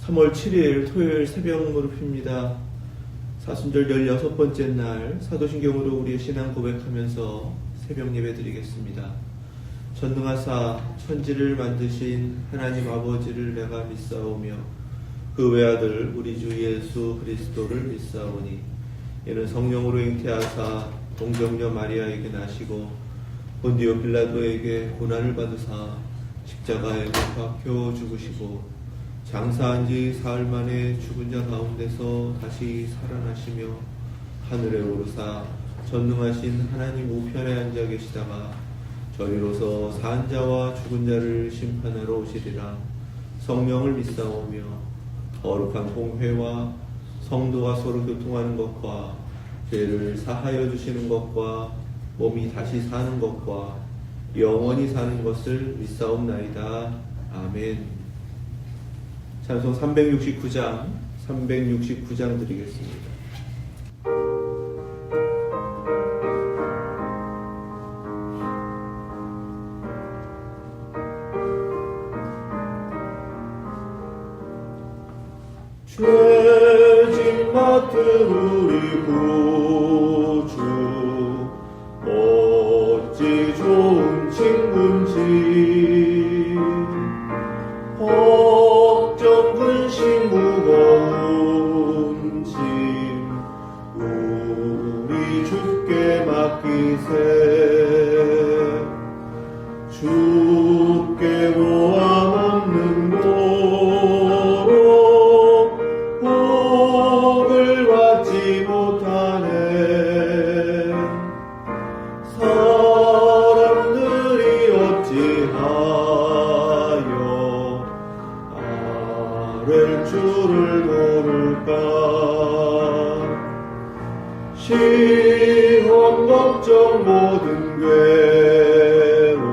3월 7일 토요일 새벽 무릎입니다. 사순절 16번째 날 사도신경으로 우리의 신앙 고백하면서 새벽 예배 드리겠습니다. 전능하사 천지를 만드신 하나님 아버지를 내가 믿사오며 그 외아들 우리 주 예수 그리스도를 믿사오니 이는 성령으로 잉태하사 동정녀 마리아에게 나시고 본디오 빌라도에게 고난을 받으사 십자가에 못 박혀 죽으시고 장사한 지 사흘 만에 죽은 자 가운데서 다시 살아나시며 하늘에 오르사 전능하신 하나님 우편에 앉아 계시다가 저리로서 산 자와 죽은 자를 심판하러 오시리라. 성령을 믿사오며 거룩한 공회와 성도가 서로 교통하는 것과 죄를 사하여 주시는 것과 몸이 다시 사는 것과 영원히 사는 것을 믿사옵나이다. 아멘. 찬송 369장 드리겠습니다. 죄짐 맡은 우리 구주 어찌 좋은 친구인지 걱정 근심 무거운 짐 우리 주께 맡기세. 주께 모함 없는 도로 복을 받지 못하네. 사람들이 어찌하여 아랠 줄을 모를까. 시험 걱정 모든 괴로움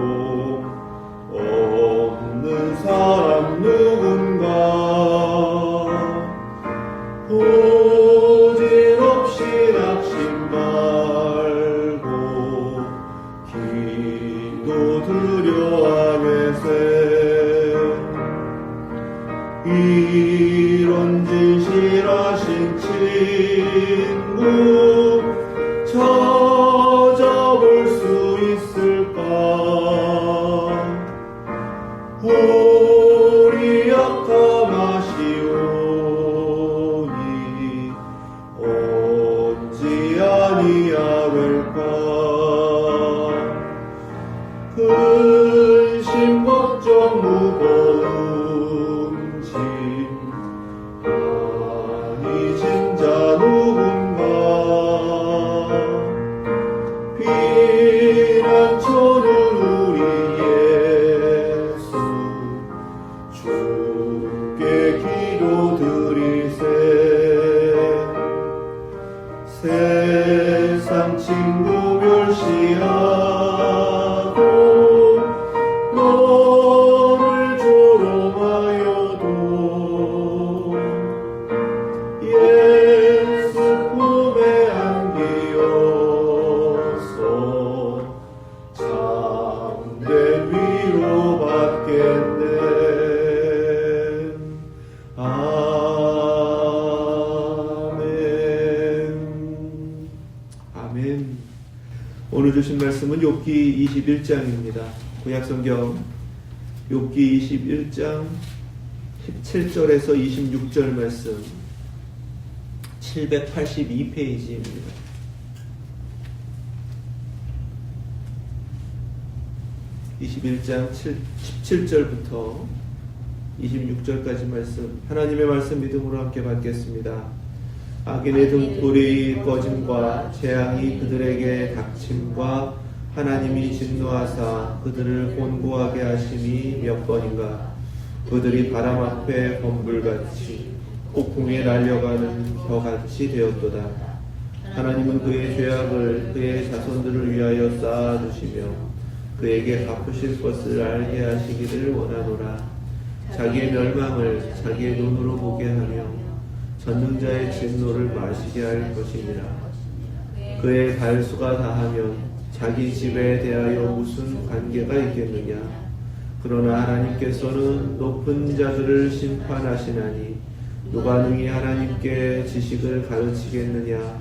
없는 사람 누군가. 부질없이 낙심 말고 기도 드려 하게세. 이런 진실하신 친구 찾아볼 수 있을까. 우리 약함 아시오니 어찌 아니하될까. 근심 걱정 무거운 짐 아니 진자 누군가. 피난처는 우리 예수 주께 기도드리세. 세상 친구 멸시하고 너를 조롱하여도 예수 품에 안기어서 참된 위로 받겠네. 아멘. 아멘. 오늘 주신 말씀은 욥기 21장입니다. 구약성경 욥기 21장 17절에서 26절 말씀 782페이지입니다. 21장 17절부터 26절까지 말씀, 하나님의 말씀 믿음으로 함께 받겠습니다. 악인의 등불이 꺼짐과 재앙이 그들에게 닥침과 하나님이 진노하사 그들을 곤고하게 하심이 몇 번인가. 그들이 바람 앞에 번불같이 폭풍에 날려가는 벼같이 되었도다. 하나님은 그의 죄악을 그의 자손들을 위하여 쌓아두시며 그에게 갚으실 것을 알게 하시기를 원하노라. 자기의 멸망을 자기의 눈으로 보게 하며 전능자의 진노를 마시게 할 것이니라. 그의 달수가 다하면 자기 집에 대하여 무슨 관계가 있겠느냐. 그러나 하나님께서는 높은 자들을 심판하시나니 누가 능히 하나님께 지식을 가르치겠느냐.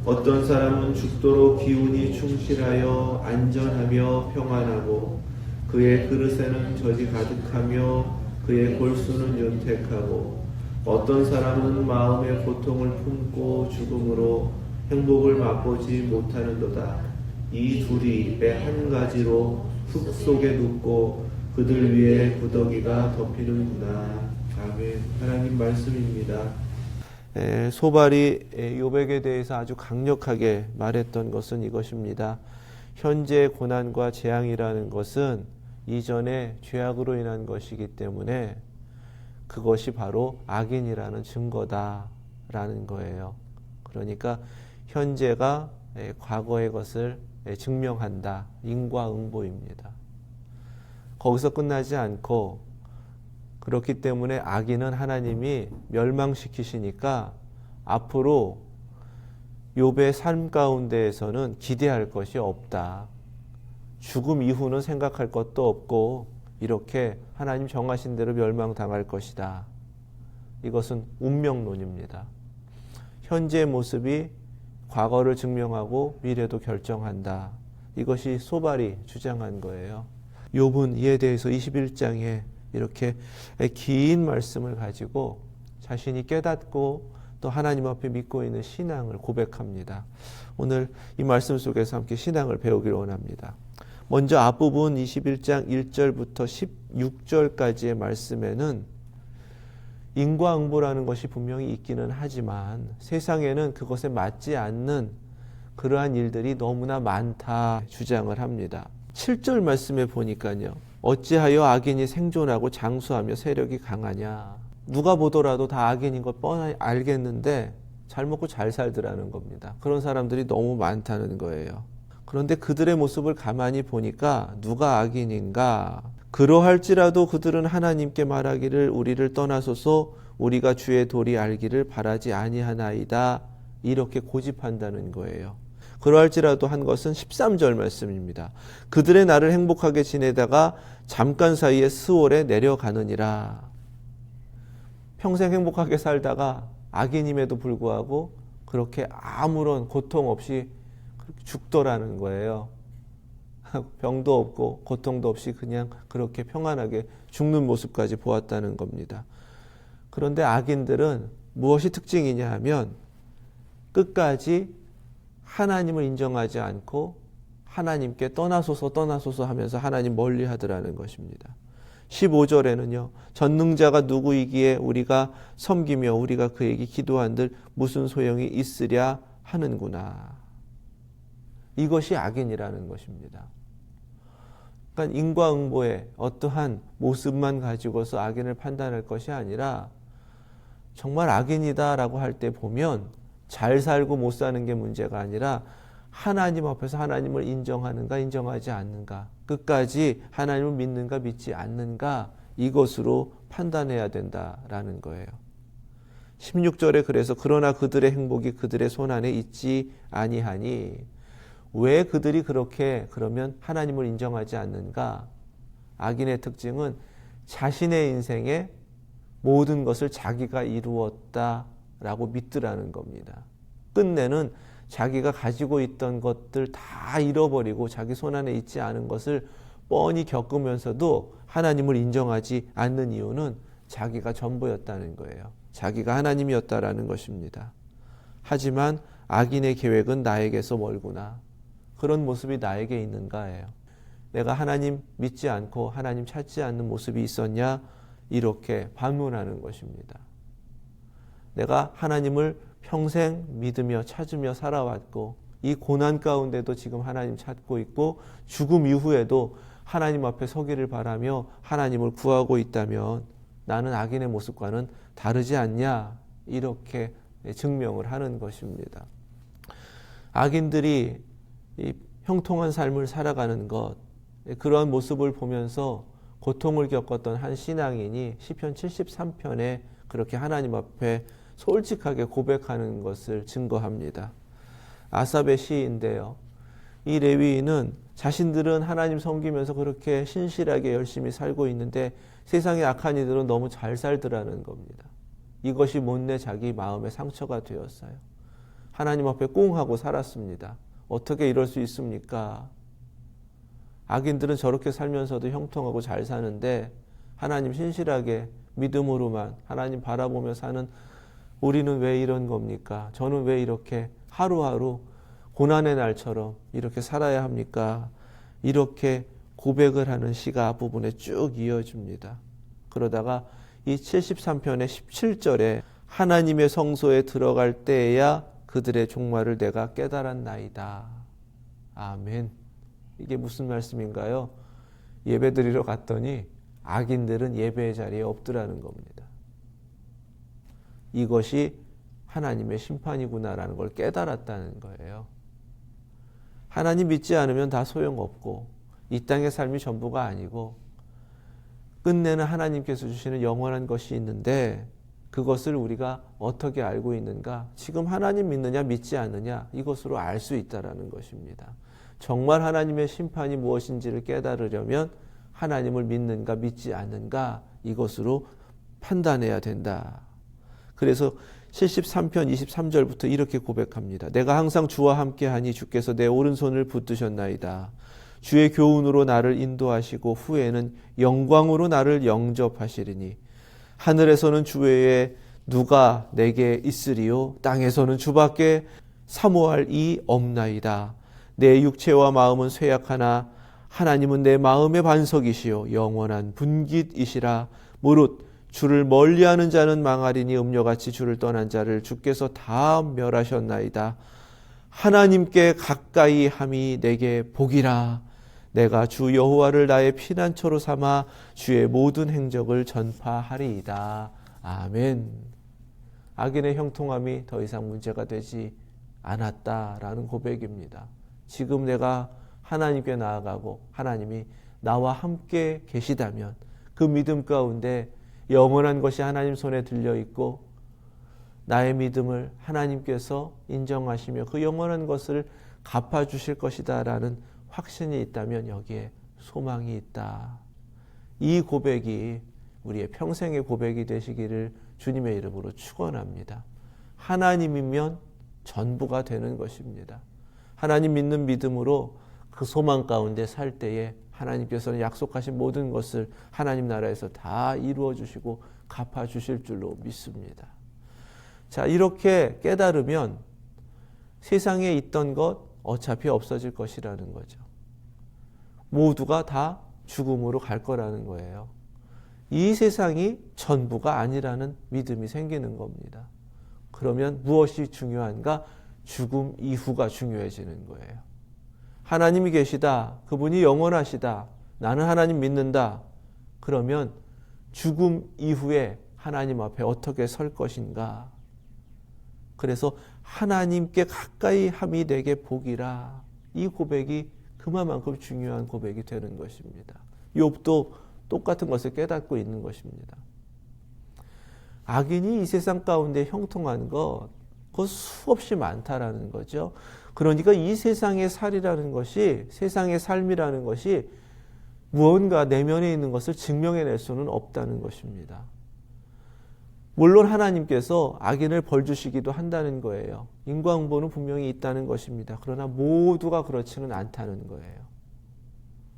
어떤 사람은 죽도록 기운이 충실하여 안전하며 평안하고 그의 그릇에는 젖이 가득하며 그의 골수는 윤택하고 어떤 사람은 마음의 고통을 품고 죽음으로 행복을 맛보지 못하는도다. 이 둘이 매 한 가지로 흙 속에 눕고 그들 위에 구더기가 덮이는구나. 아멘. 하나님 말씀입니다. 소발이 욥에게 대해서 아주 강력하게 말했던 것은 이것입니다. 현재의 고난과 재앙이라는 것은 이전에 죄악으로 인한 것이기 때문에 그것이 바로 악인이라는 증거다라는 거예요. 그러니까 현재가 과거의 것을 증명한다. 인과응보입니다. 거기서 끝나지 않고 그렇기 때문에 악인은 하나님이 멸망시키시니까 앞으로 욥의 삶 가운데에서는 기대할 것이 없다. 죽음 이후는 생각할 것도 없고 이렇게 하나님 정하신 대로 멸망당할 것이다. 이것은 운명론입니다. 현재의 모습이 과거를 증명하고 미래도 결정한다. 이것이 소발이 주장한 거예요. 욥은 이에 대해서 21장에 이렇게 긴 말씀을 가지고 자신이 깨닫고 또 하나님 앞에 믿고 있는 신앙을 고백합니다. 오늘 이 말씀 속에서 함께 신앙을 배우기를 원합니다. 먼저 앞부분 21장 1절부터 16절까지의 말씀에는 인과응보라는 것이 분명히 있기는 하지만 세상에는 그것에 맞지 않는 그러한 일들이 너무나 많다 주장을 합니다. 7절 말씀에 보니까요. 어찌하여 악인이 생존하고 장수하며 세력이 강하냐. 누가 보더라도 다 악인인 걸 뻔히 알겠는데 잘 먹고 잘 살더라는 겁니다. 그런 사람들이 너무 많다는 거예요. 그런데 그들의 모습을 가만히 보니까 누가 악인인가? 그러할지라도 그들은 하나님께 말하기를 우리를 떠나소서 우리가 주의 도리 알기를 바라지 아니하나이다. 이렇게 고집한다는 거예요. 그러할지라도 한 것은 13절 말씀입니다. 그들의 날을 행복하게 지내다가 잠깐 사이에 스올에 내려가느니라. 평생 행복하게 살다가 악인임에도 불구하고 그렇게 아무런 고통 없이 죽더라는 거예요. 병도 없고 고통도 없이 그냥 그렇게 평안하게 죽는 모습까지 보았다는 겁니다. 그런데 악인들은 무엇이 특징이냐 하면 끝까지 하나님을 인정하지 않고 하나님께 떠나소서 하면서 하나님 멀리 하더라는 것입니다. 15절에는요. 전능자가 누구이기에 우리가 섬기며 우리가 그에게 기도한들 무슨 소용이 있으랴 하는구나. 이것이 악인이라는 것입니다. 그러니까 인과응보의 어떠한 모습만 가지고서 악인을 판단할 것이 아니라 정말 악인이다라고 할 때 보면 잘 살고 못 사는 게 문제가 아니라 하나님 앞에서 하나님을 인정하는가 인정하지 않는가, 끝까지 하나님을 믿는가 믿지 않는가, 이것으로 판단해야 된다라는 거예요. 16절에 그래서 그러나 그들의 행복이 그들의 손안에 있지 아니하니, 왜 그들이 그렇게 그러면 하나님을 인정하지 않는가? 악인의 특징은 자신의 인생에 모든 것을 자기가 이루었다라고 믿더라는 겁니다. 끝내는 자기가 가지고 있던 것들 다 잃어버리고 자기 손안에 있지 않은 것을 뻔히 겪으면서도 하나님을 인정하지 않는 이유는 자기가 전부였다는 거예요. 자기가 하나님이었다라는 것입니다. 하지만 악인의 계획은 나에게서 멀구나. 그런 모습이 나에게 있는가예요. 내가 하나님 믿지 않고 하나님 찾지 않는 모습이 있었냐? 이렇게 반문하는 것입니다. 내가 하나님을 평생 믿으며 찾으며 살아왔고 이 고난 가운데도 지금 하나님 찾고 있고 죽음 이후에도 하나님 앞에 서기를 바라며 하나님을 구하고 있다면 나는 악인의 모습과는 다르지 않냐? 이렇게 증명을 하는 것입니다. 악인들이 이 형통한 삶을 살아가는 것, 그러한 모습을 보면서 고통을 겪었던 한 신앙인이 시편 73편에 그렇게 하나님 앞에 솔직하게 고백하는 것을 증거합니다. 아삽의 시인데요. 이 레위인은 자신들은 하나님 섬기면서 그렇게 신실하게 열심히 살고 있는데 세상의 악한 이들은 너무 잘 살더라는 겁니다. 이것이 못내 자기 마음의 상처가 되었어요. 하나님 앞에 꽁 하고 살았습니다. 어떻게 이럴 수 있습니까? 악인들은 저렇게 살면서도 형통하고 잘 사는데 하나님 신실하게 믿음으로만 하나님 바라보며 사는 우리는 왜 이런 겁니까? 저는 왜 이렇게 하루하루 고난의 날처럼 이렇게 살아야 합니까? 이렇게 고백을 하는 시가 앞부분에 쭉 이어집니다. 그러다가 이 73편의 17절에 하나님의 성소에 들어갈 때에야 그들의 종말을 내가 깨달았나이다. 아멘. 이게 무슨 말씀인가요? 예배드리러 갔더니 악인들은 예배의 자리에 없더라는 겁니다. 이것이 하나님의 심판이구나라는 걸 깨달았다는 거예요. 하나님 믿지 않으면 다 소용없고 이 땅의 삶이 전부가 아니고 끝내는 하나님께서 주시는 영원한 것이 있는데 그것을 우리가 어떻게 알고 있는가? 지금 하나님 믿느냐 믿지 않느냐 이것으로 알 수 있다라는 것입니다. 정말 하나님의 심판이 무엇인지를 깨달으려면 하나님을 믿는가 믿지 않는가 이것으로 판단해야 된다. 그래서 73편 23절부터 이렇게 고백합니다. 내가 항상 주와 함께하니 주께서 내 오른손을 붙드셨나이다. 주의 교훈으로 나를 인도하시고 후에는 영광으로 나를 영접하시리니 하늘에서는 주 외에 누가 내게 있으리요 땅에서는 주밖에 사모할 이 없나이다. 내 육체와 마음은 쇠약하나 하나님은 내 마음의 반석이시요 영원한 분깃이시라. 무릇 주를 멀리하는 자는 망하리니 음녀같이 주를 떠난 자를 주께서 다 멸하셨나이다. 하나님께 가까이 함이 내게 복이라. 내가 주 여호와를 나의 피난처로 삼아 주의 모든 행적을 전파하리이다. 아멘. 악인의 형통함이 더 이상 문제가 되지 않았다라는 고백입니다. 지금 내가 하나님께 나아가고 하나님이 나와 함께 계시다면 그 믿음 가운데 영원한 것이 하나님 손에 들려있고 나의 믿음을 하나님께서 인정하시며 그 영원한 것을 갚아주실 것이다 라는 확신이 있다면 여기에 소망이 있다. 이 고백이 우리의 평생의 고백이 되시기를 주님의 이름으로 축원합니다. 하나님이면 전부가 되는 것입니다. 하나님 믿는 믿음으로 그 소망 가운데 살 때에 하나님께서는 약속하신 모든 것을 하나님 나라에서 다 이루어 주시고 갚아 주실 줄로 믿습니다. 자, 이렇게 깨달으면 세상에 있던 것 어차피 없어질 것이라는 거죠. 모두가 다 죽음으로 갈 거라는 거예요. 이 세상이 전부가 아니라는 믿음이 생기는 겁니다. 그러면 무엇이 중요한가? 죽음 이후가 중요해지는 거예요. 하나님이 계시다. 그분이 영원하시다. 나는 하나님 믿는다. 그러면 죽음 이후에 하나님 앞에 어떻게 설 것인가? 그래서 하나님께 가까이 함이 내게 복이라. 이 고백이 그만큼 중요한 고백이 되는 것입니다. 욥도 똑같은 것을 깨닫고 있는 것입니다. 악인이 이 세상 가운데 형통한 것, 그거 수없이 많다라는 거죠. 그러니까 이 세상의 살이라는 것이, 세상의 삶이라는 것이 무언가 내면에 있는 것을 증명해낼 수는 없다는 것입니다. 물론 하나님께서 악인을 벌 주시기도 한다는 거예요. 인과응보는 분명히 있다는 것입니다. 그러나 모두가 그렇지는 않다는 거예요.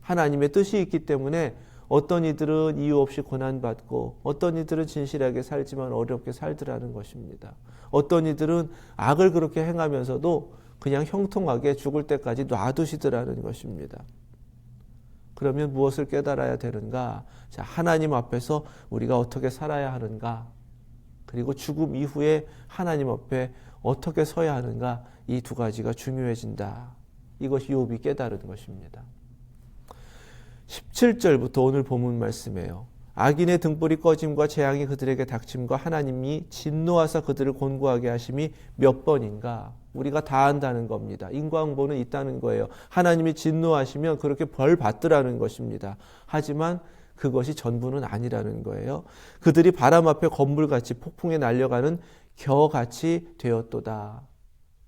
하나님의 뜻이 있기 때문에 어떤 이들은 이유 없이 고난받고 어떤 이들은 진실하게 살지만 어렵게 살더라는 것입니다. 어떤 이들은 악을 그렇게 행하면서도 그냥 형통하게 죽을 때까지 놔두시더라는 것입니다. 그러면 무엇을 깨달아야 되는가? 자, 하나님 앞에서 우리가 어떻게 살아야 하는가? 그리고 죽음 이후에 하나님 앞에 어떻게 서야 하는가? 이 두 가지가 중요해진다. 이것이 욥이 깨달은 것입니다. 17절부터 오늘 본문 말씀이에요. 악인의 등불이 꺼짐과 재앙이 그들에게 닥침과 하나님이 진노하사 그들을 곤고하게 하심이 몇 번인가? 우리가 다 안다는 겁니다. 인과응보는 있다는 거예요. 하나님이 진노하시면 그렇게 벌 받더라는 것입니다. 하지만 그것이 전부는 아니라는 거예요. 그들이 바람 앞에 건물같이 폭풍에 날려가는 겨같이 되었도다.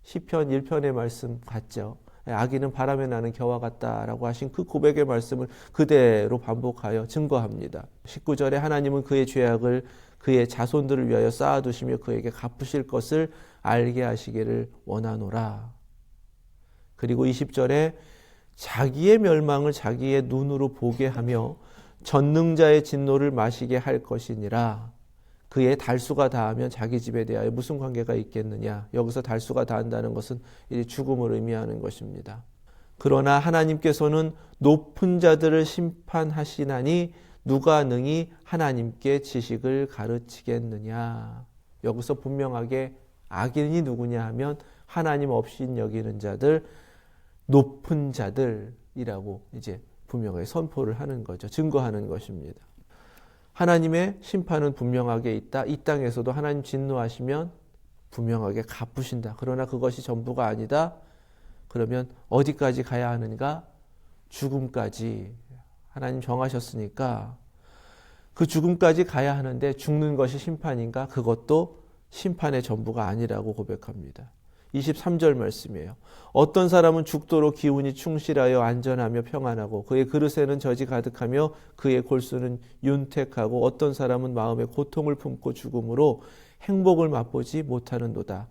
시편 1편의 말씀 같죠. 아기는 바람에 나는 겨와 같다라고 하신 그 고백의 말씀을 그대로 반복하여 증거합니다. 19절에 하나님은 그의 죄악을 그의 자손들을 위하여 쌓아두시며 그에게 갚으실 것을 알게 하시기를 원하노라. 그리고 20절에 자기의 멸망을 자기의 눈으로 보게 하며 전능자의 진노를 마시게 할 것이니라. 그의 달수가 다하면 자기 집에 대하여 무슨 관계가 있겠느냐. 여기서 달수가 다한다는 것은 이제 죽음을 의미하는 것입니다. 그러나 하나님께서는 높은 자들을 심판하시나니 누가 능히 하나님께 지식을 가르치겠느냐. 여기서 분명하게 악인이 누구냐 하면 하나님 없이 여기는 자들, 높은 자들이라고 이제 분명하게 선포를 하는 거죠. 증거하는 것입니다. 하나님의 심판은 분명하게 있다. 이 땅에서도 하나님 진노하시면 분명하게 갚으신다. 그러나 그것이 전부가 아니다. 그러면 어디까지 가야 하는가? 죽음까지. 하나님 정하셨으니까 그 죽음까지 가야 하는데 죽는 것이 심판인가? 그것도 심판의 전부가 아니라고 고백합니다. 23절 말씀이에요. 어떤 사람은 죽도록 기운이 충실하여 안전하며 평안하고 그의 그릇에는 젖이 가득하며 그의 골수는 윤택하고 어떤 사람은 마음에 고통을 품고 죽음으로 행복을 맛보지 못하는도다.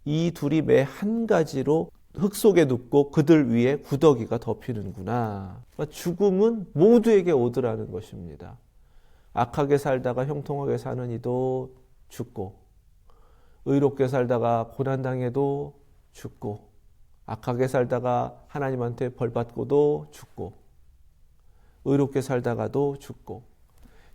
이 둘이 매 한 가지로 흙 속에 눕고 그들 위에 구더기가 덮이는구나. 그러니까 죽음은 모두에게 오더라는 것입니다. 악하게 살다가 형통하게 사는 이도 죽고 의롭게 살다가 고난당해도 죽고 악하게 살다가 하나님한테 벌받고도 죽고 의롭게 살다가도 죽고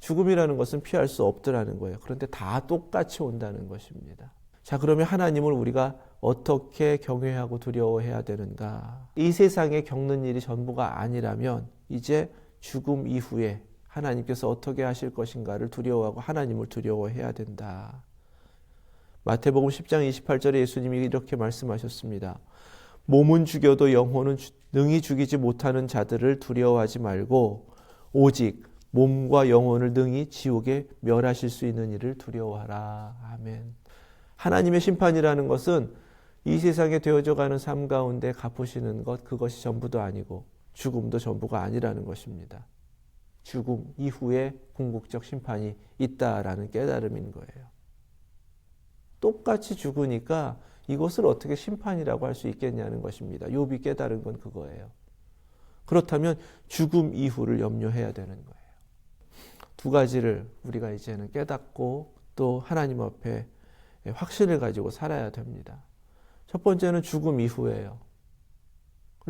죽음이라는 것은 피할 수 없더라는 거예요. 그런데 다 똑같이 온다는 것입니다. 자, 그러면 하나님을 우리가 어떻게 경외하고 두려워해야 되는가? 이 세상에 겪는 일이 전부가 아니라면 이제 죽음 이후에 하나님께서 어떻게 하실 것인가를 두려워하고 하나님을 두려워해야 된다. 마태복음 10장 28절에 예수님이 이렇게 말씀하셨습니다. 몸은 죽여도 영혼은 능히 죽이지 못하는 자들을 두려워하지 말고 오직 몸과 영혼을 능히 지옥에 멸하실 수 있는 이를 두려워하라. 아멘. 하나님의 심판이라는 것은 이 세상에 되어져 가는 삶 가운데 갚으시는 것, 그것이 전부도 아니고 죽음도 전부가 아니라는 것입니다. 죽음 이후에 궁극적 심판이 있다라는 깨달음인 거예요. 똑같이 죽으니까 이것을 어떻게 심판이라고 할 수 있겠냐는 것입니다. 욥이 깨달은 건 그거예요. 그렇다면 죽음 이후를 염려해야 되는 거예요. 두 가지를 우리가 이제는 깨닫고 또 하나님 앞에 확신을 가지고 살아야 됩니다. 첫 번째는 죽음 이후예요.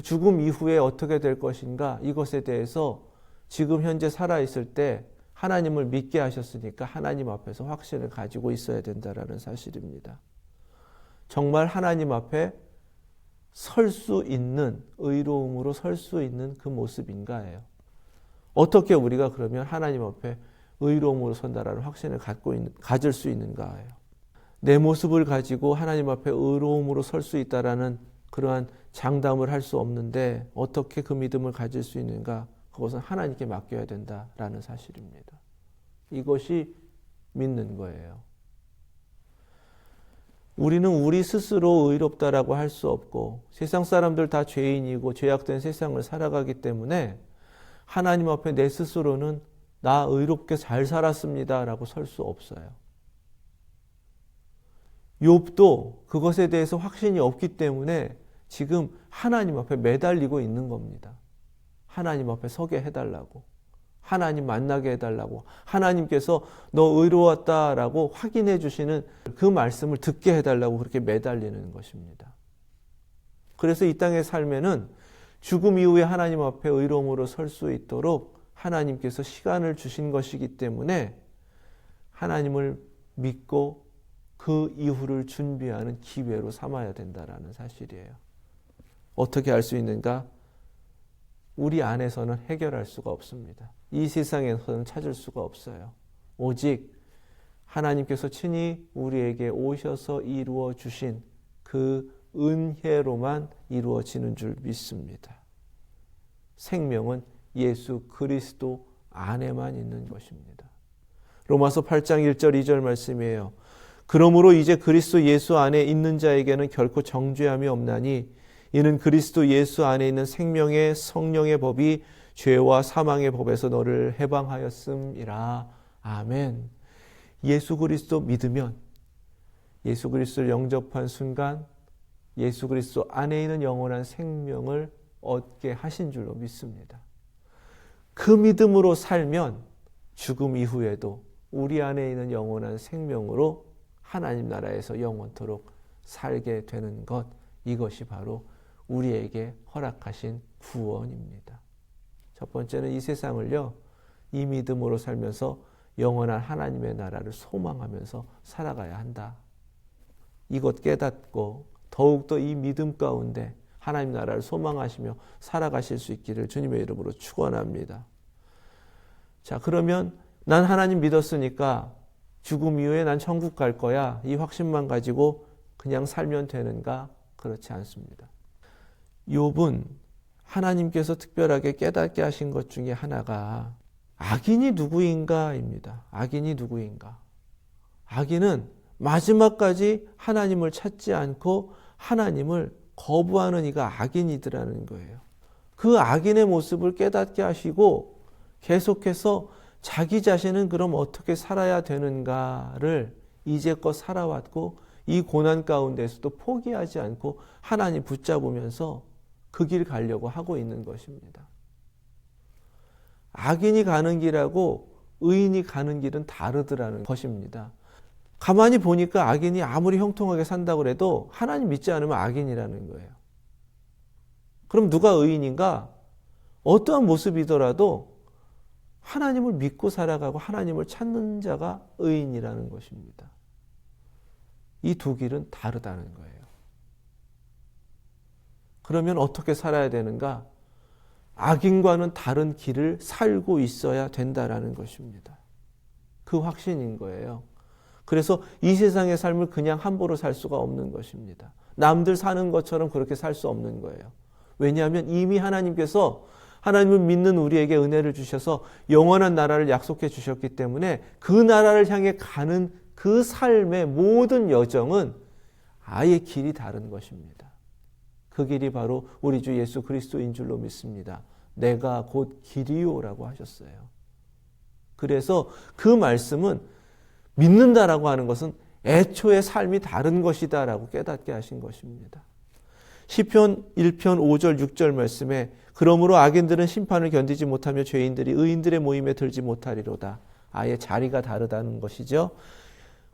죽음 이후에 어떻게 될 것인가? 이것에 대해서 지금 현재 살아있을 때 하나님을 믿게 하셨으니까 하나님 앞에서 확신을 가지고 있어야 된다는 사실입니다. 정말 하나님 앞에 설 수 있는, 의로움으로 설 수 있는 그 모습인가예요. 어떻게 우리가 그러면 하나님 앞에 의로움으로 선다라는 확신을 가질 수 있는가예요. 내 모습을 가지고 하나님 앞에 의로움으로 설 수 있다라는 그러한 장담을 할 수 없는데 어떻게 그 믿음을 가질 수 있는가? 그것은 하나님께 맡겨야 된다라는 사실입니다. 이것이 믿는 거예요. 우리는 우리 스스로 의롭다라고 할 수 없고 세상 사람들 다 죄인이고 죄악된 세상을 살아가기 때문에 하나님 앞에 내 스스로는 나 의롭게 잘 살았습니다라고 설 수 없어요. 욥도 그것에 대해서 확신이 없기 때문에 지금 하나님 앞에 매달리고 있는 겁니다. 하나님 앞에 서게 해달라고, 하나님 만나게 해달라고, 하나님께서 너 의로웠다라고 확인해 주시는 그 말씀을 듣게 해달라고 그렇게 매달리는 것입니다. 그래서 이 땅의 삶에는 죽음 이후에 하나님 앞에 의로움으로 설 수 있도록 하나님께서 시간을 주신 것이기 때문에 하나님을 믿고 그 이후를 준비하는 기회로 삼아야 된다는 사실이에요. 어떻게 할 수 있는가? 우리 안에서는 해결할 수가 없습니다. 이 세상에서는 찾을 수가 없어요. 오직 하나님께서 친히 우리에게 오셔서 이루어 주신 그 은혜로만 이루어지는 줄 믿습니다. 생명은 예수 그리스도 안에만 있는 것입니다. 로마서 8장 1절 2절 말씀이에요. 그러므로 이제 그리스도 예수 안에 있는 자에게는 결코 정죄함이 없나니 이는 그리스도 예수 안에 있는 생명의 성령의 법이 죄와 사망의 법에서 너를 해방하였음이라. 아멘. 예수 그리스도 믿으면 예수 그리스도를 영접한 순간 예수 그리스도 안에 있는 영원한 생명을 얻게 하신 줄로 믿습니다. 그 믿음으로 살면 죽음 이후에도 우리 안에 있는 영원한 생명으로 하나님 나라에서 영원토록 살게 되는 것, 이것이 바로 우리에게 허락하신 구원입니다. 첫 번째는 이 세상을요, 이 믿음으로 살면서 영원한 하나님의 나라를 소망하면서 살아가야 한다. 이것 깨닫고 더욱더 이 믿음 가운데 하나님 나라를 소망하시며 살아가실 수 있기를 주님의 이름으로 축원합니다. 자, 그러면 난 하나님 믿었으니까 죽음 이후에 난 천국 갈 거야, 이 확신만 가지고 그냥 살면 되는가? 그렇지 않습니다. 욥은 하나님께서 특별하게 깨닫게 하신 것 중에 하나가 악인이 누구인가입니다. 악인이 누구인가? 악인은 마지막까지 하나님을 찾지 않고 하나님을 거부하는 이가 악인이더라는 거예요. 그 악인의 모습을 깨닫게 하시고 계속해서 자기 자신은 그럼 어떻게 살아야 되는가를 이제껏 살아왔고 이 고난 가운데서도 포기하지 않고 하나님 붙잡으면서 그 길 가려고 하고 있는 것입니다. 악인이 가는 길하고 의인이 가는 길은 다르더라는 것입니다. 가만히 보니까 악인이 아무리 형통하게 산다고 해도 하나님 믿지 않으면 악인이라는 거예요. 그럼 누가 의인인가? 어떠한 모습이더라도 하나님을 믿고 살아가고 하나님을 찾는 자가 의인이라는 것입니다. 이 두 길은 다르다는 거예요. 그러면 어떻게 살아야 되는가? 악인과는 다른 길을 살고 있어야 된다라는 것입니다. 그 확신인 거예요. 그래서 이 세상의 삶을 그냥 함부로 살 수가 없는 것입니다. 남들 사는 것처럼 그렇게 살 수 없는 거예요. 왜냐하면 이미 하나님께서 하나님을 믿는 우리에게 은혜를 주셔서 영원한 나라를 약속해 주셨기 때문에 그 나라를 향해 가는 그 삶의 모든 여정은 아예 길이 다른 것입니다. 그 길이 바로 우리 주 예수 그리스도인 줄로 믿습니다. 내가 곧 길이요라고 하셨어요. 그래서 그 말씀은 믿는다라고 하는 것은 애초에 삶이 다른 것이다라고 깨닫게 하신 것입니다. 시편 1편 5절 6절 말씀에 그러므로 악인들은 심판을 견디지 못하며 죄인들이 의인들의 모임에 들지 못하리로다. 아예 자리가 다르다는 것이죠.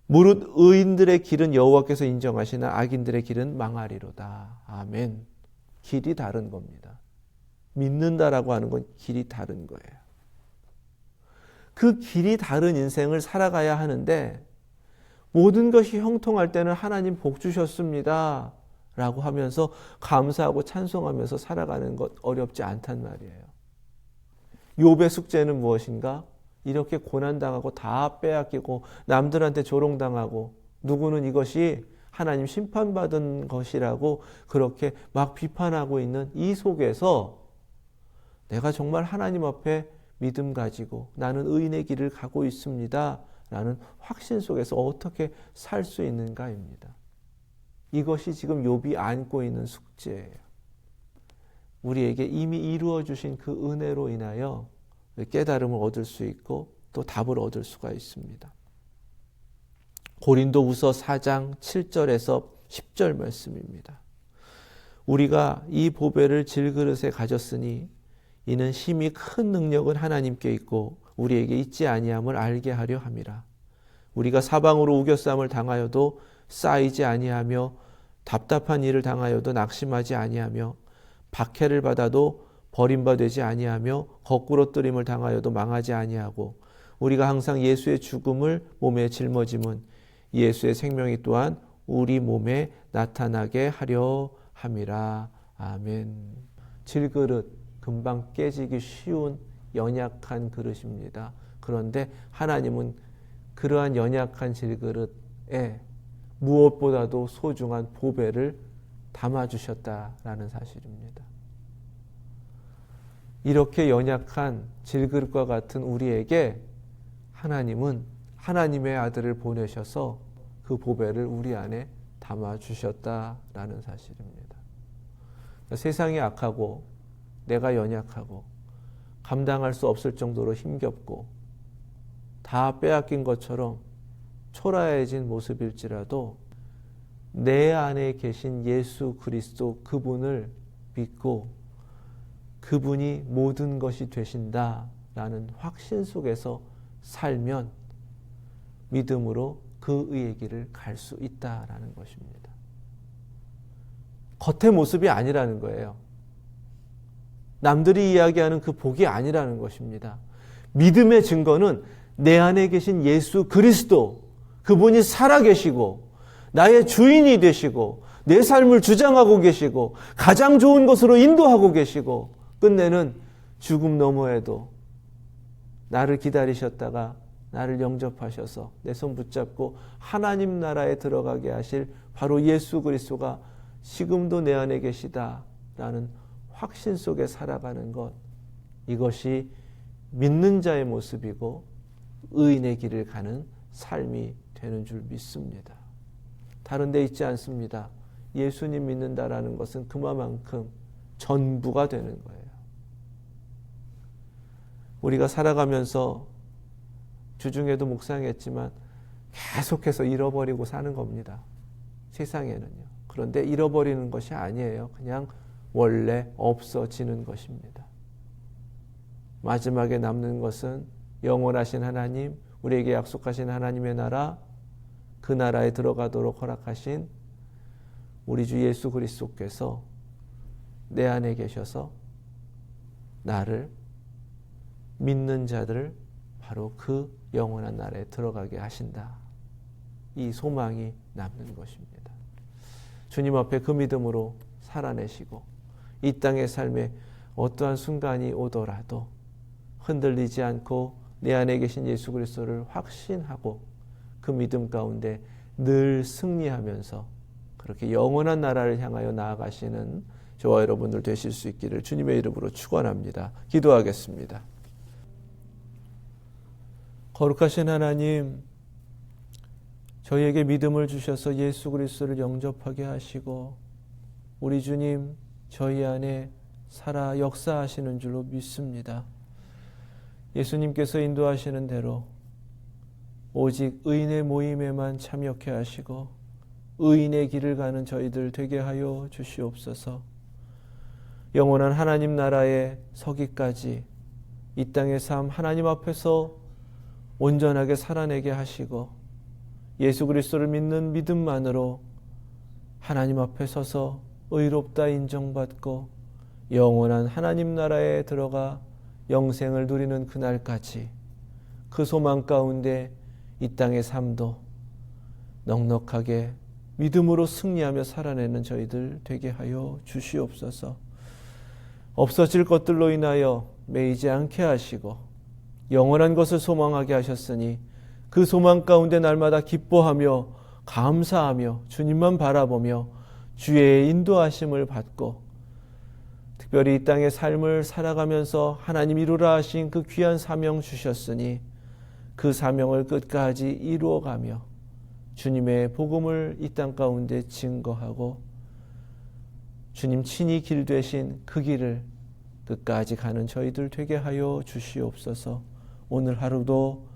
무릇 의인들의 길은 여호와께서 인정하시나 악인들의 길은 망하리로다. 아멘. 길이 다른 겁니다. 믿는다라고 하는 건 길이 다른 거예요. 그 길이 다른 인생을 살아가야 하는데 모든 것이 형통할 때는 하나님 복 주셨습니다 라고 하면서 감사하고 찬송하면서 살아가는 것 어렵지 않단 말이에요. 욥의 숙제는 무엇인가? 이렇게 고난당하고 다 빼앗기고 남들한테 조롱당하고 누구는 이것이 하나님 심판받은 것이라고 그렇게 막 비판하고 있는 이 속에서 내가 정말 하나님 앞에 믿음 가지고 나는 의인의 길을 가고 있습니다 라는 확신 속에서 어떻게 살 수 있는가입니다. 이것이 지금 욥이 안고 있는 숙제예요. 우리에게 이미 이루어 주신 그 은혜로 인하여 깨달음을 얻을 수 있고 또 답을 얻을 수가 있습니다. 고린도후서 4장 7절에서 10절 말씀입니다. 우리가 이 보배를 질그릇에 가졌으니 이는 심히 큰 능력은 하나님께 있고 우리에게 있지 아니함을 알게 하려 함이라. 우리가 사방으로 우겨쌈을 당하여도 쌓이지 아니하며 답답한 일을 당하여도 낙심하지 아니하며 박해를 받아도 버림받지 아니하며 거꾸로 뜨림을 당하여도 망하지 아니하고 우리가 항상 예수의 죽음을 몸에 짊어짐은 예수의 생명이 또한 우리 몸에 나타나게 하려 함이라. 아멘. 질그릇, 금방 깨지기 쉬운 연약한 그릇입니다. 그런데 하나님은 그러한 연약한 질그릇에 무엇보다도 소중한 보배를 담아주셨다라는 사실입니다. 이렇게 연약한 질그릇과 같은 우리에게 하나님은 하나님의 아들을 보내셔서 그 보배를 우리 안에 담아주셨다라는 사실입니다. 세상이 악하고 내가 연약하고 감당할 수 없을 정도로 힘겹고 다 빼앗긴 것처럼 초라해진 모습일지라도 내 안에 계신 예수 그리스도 그분을 믿고 그분이 모든 것이 되신다라는 확신 속에서 살면 믿음으로 그 의의 길을 갈 수 있다라는 것입니다. 겉의 모습이 아니라는 거예요. 남들이 이야기하는 그 복이 아니라는 것입니다. 믿음의 증거는 내 안에 계신 예수 그리스도, 그분이 살아계시고 나의 주인이 되시고 내 삶을 주장하고 계시고 가장 좋은 것으로 인도하고 계시고 끝내는 죽음 너머에도 나를 기다리셨다가 나를 영접하셔서 내 손 붙잡고 하나님 나라에 들어가게 하실 바로 예수 그리스도가 지금도 내 안에 계시다라는 확신 속에 살아가는 것, 이것이 믿는 자의 모습이고 의인의 길을 가는 삶이 되는 줄 믿습니다. 다른 데 있지 않습니다. 예수님 믿는다라는 것은 그만큼 전부가 되는 거예요. 우리가 살아가면서 주중에도 묵상했지만 계속해서 잃어버리고 사는 겁니다. 세상에는요. 그런데 잃어버리는 것이 아니에요. 그냥 원래 없어지는 것입니다. 마지막에 남는 것은 영원하신 하나님, 우리에게 약속하신 하나님의 나라, 그 나라에 들어가도록 허락하신 우리 주 예수 그리스도께서 내 안에 계셔서 나를 믿는 자들을 바로 그 영원한 나라에 들어가게 하신다. 이 소망이 남는 것입니다. 주님 앞에 그 믿음으로 살아내시고 이 땅의 삶에 어떠한 순간이 오더라도 흔들리지 않고 내 안에 계신 예수 그리스도를 확신하고 그 믿음 가운데 늘 승리하면서 그렇게 영원한 나라를 향하여 나아가시는 저와 여러분들 되실 수 있기를 주님의 이름으로 축원합니다. 기도하겠습니다. 거룩하신 하나님, 저희에게 믿음을 주셔서 예수 그리스도를 영접하게 하시고 우리 주님 저희 안에 살아 역사하시는 줄로 믿습니다. 예수님께서 인도하시는 대로 오직 의인의 모임에만 참여케 하시고 의인의 길을 가는 저희들 되게 하여 주시옵소서. 영원한 하나님 나라에 서기까지 이 땅의 삶 하나님 앞에서 온전하게 살아내게 하시고 예수 그리스도를 믿는 믿음만으로 하나님 앞에 서서 의롭다 인정받고 영원한 하나님 나라에 들어가 영생을 누리는 그날까지 그 소망 가운데 이 땅의 삶도 넉넉하게 믿음으로 승리하며 살아내는 저희들 되게 하여 주시옵소서. 없어질 것들로 인하여 매이지 않게 하시고 영원한 것을 소망하게 하셨으니 그 소망 가운데 날마다 기뻐하며 감사하며 주님만 바라보며 주의 인도하심을 받고 특별히 이 땅의 삶을 살아가면서 하나님 이루라 하신 그 귀한 사명 주셨으니 그 사명을 끝까지 이루어가며 주님의 복음을 이 땅 가운데 증거하고 주님 친히 길 되신 그 길을 끝까지 가는 저희들 되게 하여 주시옵소서. 오늘 하루도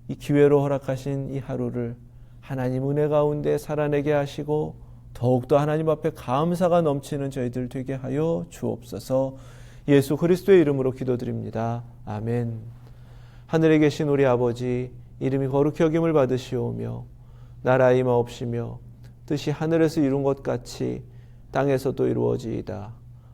이 기회로 허락하신 이 하루를 하나님 은혜 가운데 살아내게 하시고 더욱더 하나님 앞에 감사가 넘치는 저희들 되게 하여 주옵소서. 예수 그리스도의 이름으로 기도드립니다. 아멘. 하늘에 계신 우리 아버지, 이름이 거룩히 여김을 받으시오며 나라의 임하옵시며 뜻이 하늘에서 이룬 것 같이 땅에서도 이루어지이다.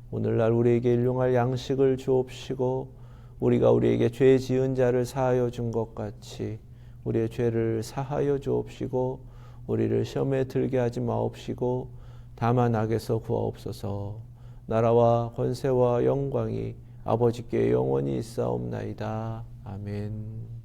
오늘날 우리에게 일용할 양식을 주옵시고 우리가 우리에게 죄 지은 자를 사하여 준 것 같이 우리의 죄를 사하여 주옵시고 우리를 시험에 들게 하지 마옵시고 다만 악에서 구하옵소서. 나라와 권세와 영광이 아버지께 영원히 있사옵나이다. 아멘.